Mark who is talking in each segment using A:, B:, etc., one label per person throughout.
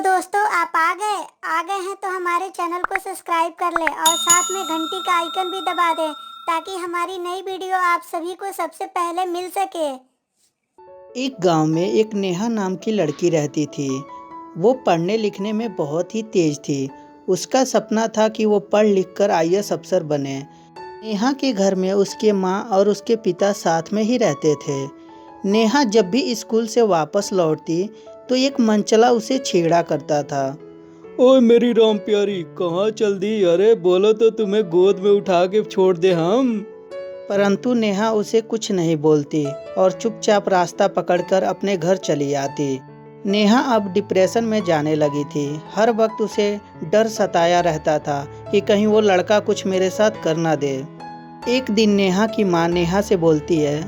A: दोस्तों, आप आ गए हैं तो हमारे चैनल को सब्सक्राइब कर लें और साथ में घंटी का आइकन भी दबा दें ताकि हमारी नई वीडियो आप सभी को सबसे पहले मिल सके।
B: एक गांव में एक नेहा नाम की लड़की रहती थी। वो पढ़ने लिखने में बहुत ही तेज थी। उसका सपना था कि वो पढ़ लिख कर आईएएस अफसर बने। नेहा के घर में उसके माँ और उसके पिता साथ में ही रहते थे। नेहा जब भी स्कूल से वापस लौटती तो एक मनचला उसे छेड़ा करता था। ओए मेरी राम प्यारी, कहाँ चल दी? अरे बोलो तो तुम्हें गोद में उठा के छोड़ दे हम। परंतु नेहा उसे कुछ नहीं बोलती और चुपचाप रास्ता पकड़कर अपने घर चली आती। नेहा अब डिप्रेशन में जाने लगी थी। हर वक्त उसे डर सताया रहता था कि कहीं वो लड़का कुछ मेरे साथ कर ना दे। एक दिन नेहा की माँ नेहा से बोलती है,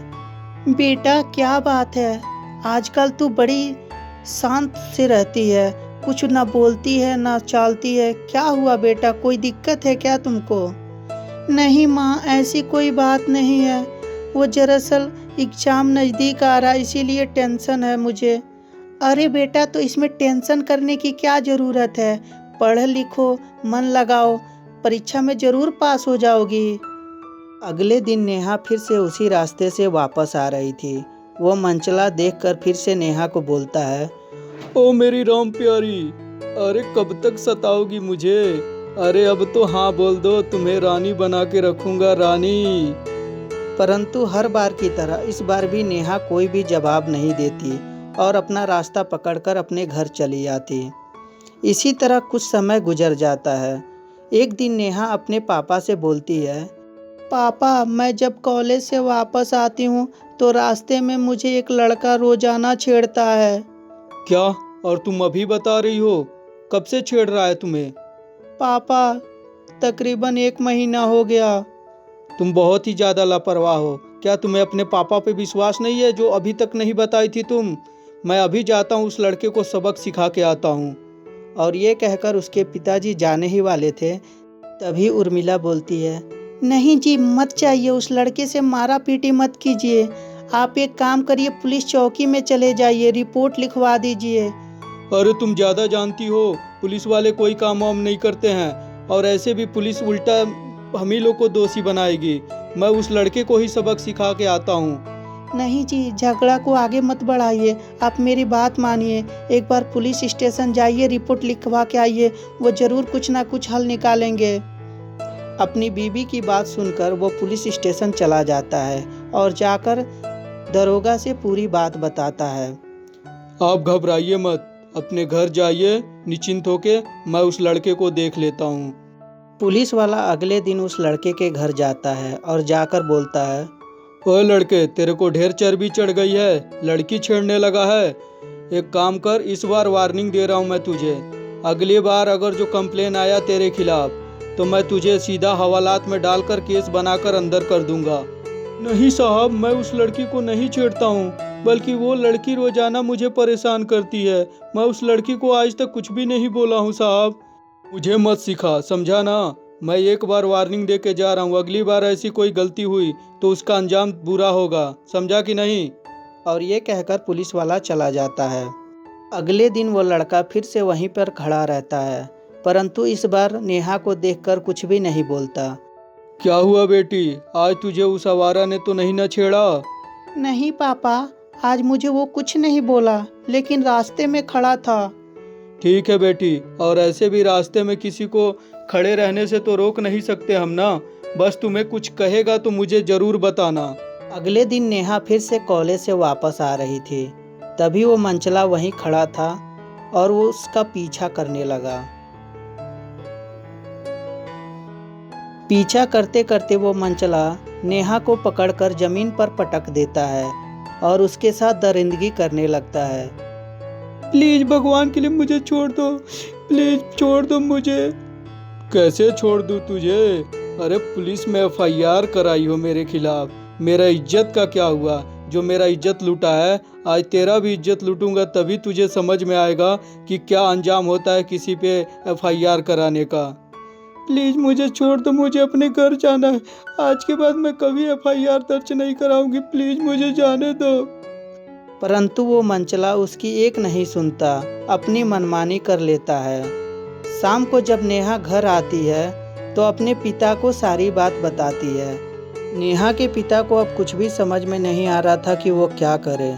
B: बेटा क्या बात है, आजकल तू बड़ी शांत से रहती है, कुछ ना बोलती है ना चालती है, क्या हुआ बेटा, कोई दिक्कत है क्या तुमको? नहीं माँ, ऐसी कोई बात नहीं है, वो दरअसल एग्जाम नज़दीक आ रहा है इसीलिए टेंशन है मुझे। अरे बेटा, तो इसमें टेंशन करने की क्या ज़रूरत है, पढ़ लिखो, मन लगाओ, परीक्षा में ज़रूर पास हो जाओगी। अगले दिन नेहा फिर से उसी रास्ते से वापस आ रही थी। वो मंचला देखकर फिर से नेहा को बोलता है, ओ मेरी राम प्यारी, अरे कब तक सताओगी मुझे? अरे अब तो हाँ बोल दो, तुम्हें रानी बना के रखूंगा, रानी। परंतु हर बार की तरह इस बार भी नेहा कोई भी जवाब नहीं देती और अपना रास्ता पकड़कर अपने घर चली आती। इसी तरह कुछ समय गुजर जाता है। एक दिन नेहा अपने पापा से बोलती है, पापा मैं जब कॉलेज से वापस आती हूँ तो रास्ते में मुझे एक लड़का रोजाना छेड़ता है। क्या? और तुम अभी बता रही हो? कब से छेड़ रहा है तुम्हें? पापा तकरीबन 1 महीना हो गया। तुम बहुत ही ज़्यादा लापरवाह हो। क्या तुम्हें अपने पापा पे विश्वास नहीं है जो अभी तक नहीं बताई थी तुम? मैं अभी जाता हूँ उस लड़के को सबक सिखा के आता हूँ। और ये कहकर उसके पिताजी जाने ही वाले थे, तभी उर्मिला बोलती है, नहीं जी मत जाइए, उस लड़के से मारा पीटी मत कीजिए। आप एक काम करिए, पुलिस चौकी में चले जाइए, रिपोर्ट लिखवा दीजिए। अरे तुम ज़्यादा जानती हो, पुलिस वाले कोई काम वाम नहीं करते हैं और ऐसे भी पुलिस उल्टा हम ही लोग को दोषी बनाएगी। मैं उस लड़के को ही सबक सिखा के आता हूँ। नहीं जी, झगड़ा को आगे मत बढ़ाइए, आप मेरी बात मानिए, एक बार पुलिस स्टेशन जाइए, रिपोर्ट लिखवा के आइए, वो जरूर कुछ ना कुछ हल निकालेंगे। अपनी बीवी की बात सुनकर वो पुलिस स्टेशन चला जाता है और जाकर दरोगा से पूरी बात बताता है। आप घबराइए मत, अपने घर जाइए निश्चिंत होके, मैं उस लड़के को देख लेता हूँ। पुलिस वाला अगले दिन उस लड़के के घर जाता है और जाकर बोलता है, ओए लड़के, तेरे को ढेर चर्बी चढ़ गई है, लड़की छेड़ने लगा है। एक काम कर, इस बार वार्निंग दे रहा हूँ मैं तुझे, अगली बार अगर जो कंप्लेन आया तेरे खिलाफ तो मैं तुझे सीधा हवालात में डालकर केस बनाकर अंदर कर दूंगा। नहीं साहब, मैं उस लड़की को नहीं छेड़ता हूँ, बल्कि वो लड़की रोजाना मुझे परेशान करती है। मैं उस लड़की को आज तक कुछ भी नहीं बोला हूँ साहब। मुझे मत सिखा, समझा ना? मैं एक बार वार्निंग दे के जा रहा हूँ, अगली बार ऐसी कोई गलती हुई तो उसका अंजाम बुरा होगा, समझा कि नहीं? और ये कहकर पुलिस वाला चला जाता है। अगले दिन वो लड़का फिर से वहीं पर खड़ा रहता है, परंतु इस बार नेहा को देखकर कुछ भी नहीं बोलता। क्या हुआ बेटी, आज तुझे उस आवारा ने तो नहीं न छेड़ा? नहीं पापा, आज मुझे वो कुछ नहीं बोला, लेकिन रास्ते में खड़ा था। ठीक है बेटी, और ऐसे भी रास्ते में किसी को खड़े रहने से तो रोक नहीं सकते हम ना, बस तुम्हें कुछ कहेगा तो मुझे जरूर बताना। अगले दिन नेहा फिर से कॉलेज से वापस आ रही थी, तभी वो मंचला वहीं खड़ा था और वो उसका पीछा करने लगा। पीछा करते करते वो मंचला नेहा को पकड़कर जमीन पर पटक देता है और उसके साथ दरिंदगी करने लगता है। प्लीज भगवान के लिए मुझे छोड़ दो, प्लीज छोड़ दो मुझे। कैसे छोड़ दूं तुझे? अरे पुलिस में एफआईआर कराई हो मेरे खिलाफ, मेरा इज्जत का क्या हुआ? जो मेरा इज्जत लूटा है, आज तेरा भी इज्जत लूटूंगा, तभी तुझे समझ में आएगा कि क्या अंजाम होता है किसी पे एफआईआर कराने का। प्लीज मुझे छोड़ दो, मुझे अपने घर जाना है, आज के बाद मैं कभी एफआईआर दर्ज नहीं कराऊंगी, प्लीज मुझे जाने दो। परंतु वो मंचला उसकी एक नहीं सुनता, अपनी मनमानी कर लेता है। शाम को जब नेहा घर आती है तो अपने पिता को सारी बात बताती है। नेहा के पिता को अब कुछ भी समझ में नहीं आ रहा था कि वो क्या करे।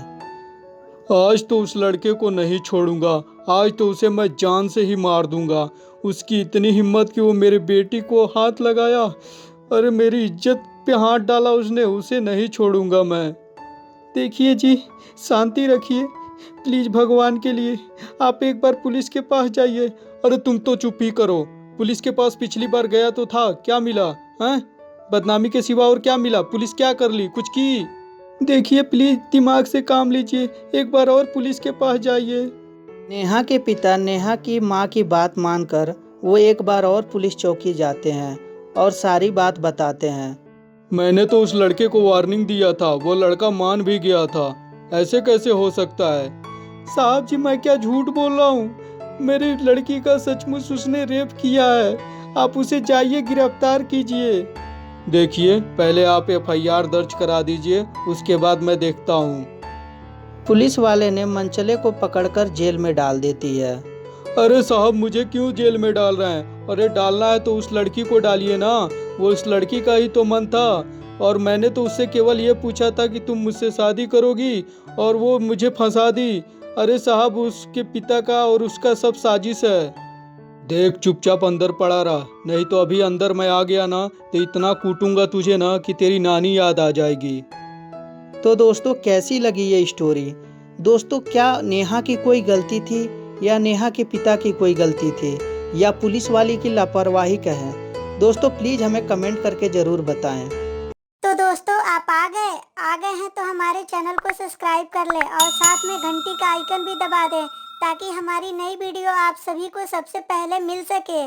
C: आज तो उस लड़के को नहीं छोड़ूंगा, आज तो उसे मैं जान से ही मार दूंगा। उसकी इतनी हिम्मत कि वो मेरे बेटी को हाथ लगाया। अरे मेरी इज्जत पे हाथ डाला उसने, उसे नहीं छोड़ूंगा मैं। देखिए जी, शांति रखिए प्लीज, भगवान के लिए आप एक बार पुलिस के पास जाइए। अरे तुम तो चुप ही करो। पुलिस के पास पिछली बार गया तो था, क्या मिला? हैं? बदनामी के सिवा और क्या मिला? पुलिस क्या कर ली? कुछ की? देखिए प्लीज दिमाग से काम लीजिए, एक बार और पुलिस के पास जाइए।
B: नेहा के पिता नेहा की माँ की बात मानकर वो एक बार और पुलिस चौकी जाते हैं और सारी बात बताते हैं।
C: मैंने तो उस लड़के को वार्निंग दिया था, वो लड़का मान भी गया था। ऐसे कैसे हो सकता है? साहब जी, मैं क्या झूठ बोल रहा हूँ? मेरी लड़की का सचमुच उसने रेप किया है। आप उसे जाइए गिरफ्तार कीजिए। देखिए पहले आप एफआईआर दर्ज करा दीजिए, उसके बाद मैं देखता हूँ।
B: पुलिस वाले ने मंचले को पकड़कर जेल में डाल देती है।
C: अरे साहब, मुझे क्यों जेल में डाल रहे हैं? अरे डालना है तो उस लड़की को डालिए ना, वो उस लड़की का ही तो मन था। और मैंने तो उससे केवल ये पूछा था कि तुम मुझसे शादी करोगी, और वो मुझे फंसा दी। अरे साहब, उसके पिता का और उसका सब साजिश है। देख चुपचाप अंदर पड़ा रहा, नहीं तो अभी अंदर मैं आ गया ना तो इतना कूटूंगा तुझे ना कि तेरी नानी याद आ जाएगी।
B: तो दोस्तों, कैसी लगी ये स्टोरी? दोस्तों, क्या नेहा की कोई गलती थी या नेहा के पिता की कोई गलती थी या पुलिस वाली की लापरवाही कहें? दोस्तों प्लीज़ हमें कमेंट करके ज़रूर बताएं।
A: तो दोस्तों, आप आ गए हैं तो हमारे चैनल को सब्सक्राइब कर ले और साथ में घंटी का आइकन भी दबा दें ताकि हमारी नई वीडियो आप सभी को सबसे पहले मिल सके।